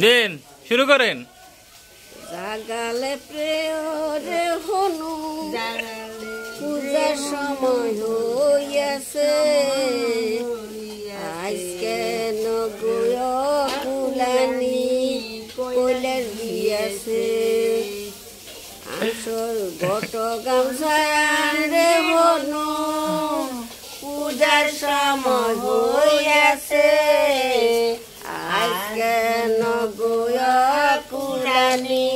দিন শুরু করেন। জাগালে প্রেয়রে হনু পূজার সময় হইয়াছে, আজকে নগয় কুলানি কইলের দিয়াছে। আসর গট গামছারে হনু পূজার সময় হইয়াছে, আজকে নগয় কুলানি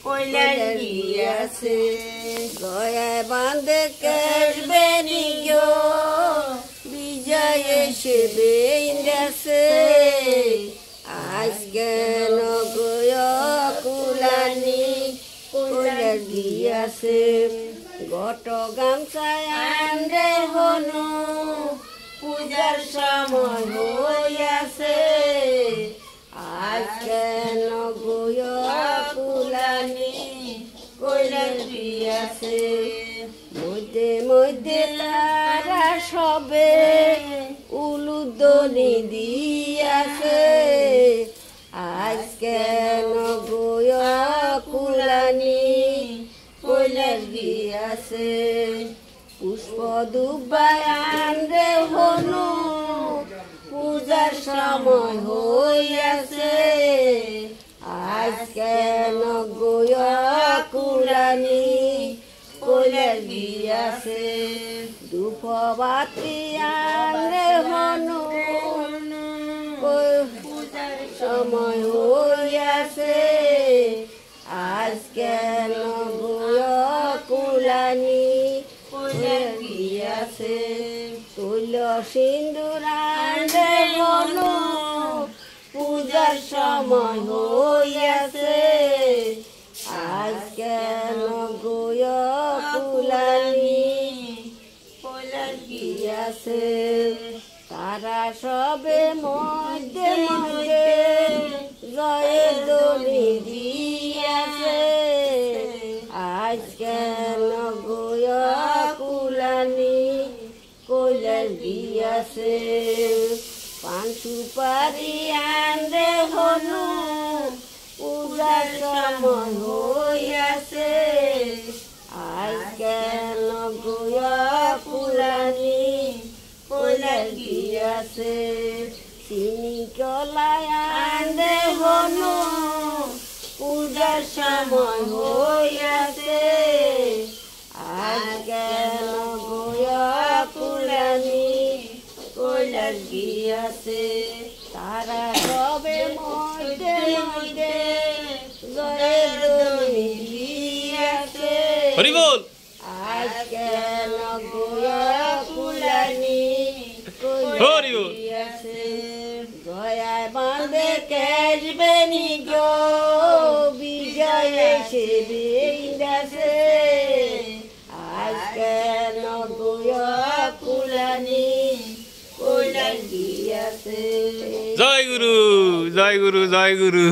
কইলের দিয়াছে। গয়ায় বাঁধে কেসবে নিগো বিজয় এসে বেঁধেছে, আজকে নগয় কুলানি কইলের দিয়াছে। গট গামছায় আনরে হনু পূজার সময় হইয়াছে, আজকে নগয় কুলানি কইলের দিয়াছে। মধ্যে মধ্যে তারা সবে উলুধ্বনি দিয়াছে, আজকে নগয় কুলানি কইলের দিয়াছে। পুষ্প দুবাই আনরে হনু পূজার সময় হইয়াছে, আজকে নগয় কুলানি কইলের দিয়াছে। ধূপবাতি আনরে হনু পূজার সময় হইয়াছে, আজকে নগয় কুলানি কইলের দিয়াছে। তুল সিন্দুর আনরে হনু পূজার সময় হইয়াছে, আজকে নগয় কুলানি কইলের দিয়াছে। তারা সবে মধ্যে মধ্যে জয়ের দলি দিয়াছে, আজকে নগয় কুলানি কইলের দিয়াছে। পান সুপারি আনরে হনু পূজার সময় হইয়াছে, আজকে নগয় কুলানি কইলের দিয়াছে। চিনি কলাই আনরে হনু পূজার সময় হইয়াছে, আজকে নগয় কুলানি কইলের দিয়াছে। তারা সবে মধ্যে মধ্যে জয়ের দলি দিয়াছে, আজকে নগয় কুলানি কইলের দিয়াছে। গয়ায় বাঁধে কেসবে নিগো বিজয় এসে বেঁধেছে, আজকে নগয় কুলানি কইলের দিয়াছে। জয় গুরু, জয় গুরু, জয় গুরু।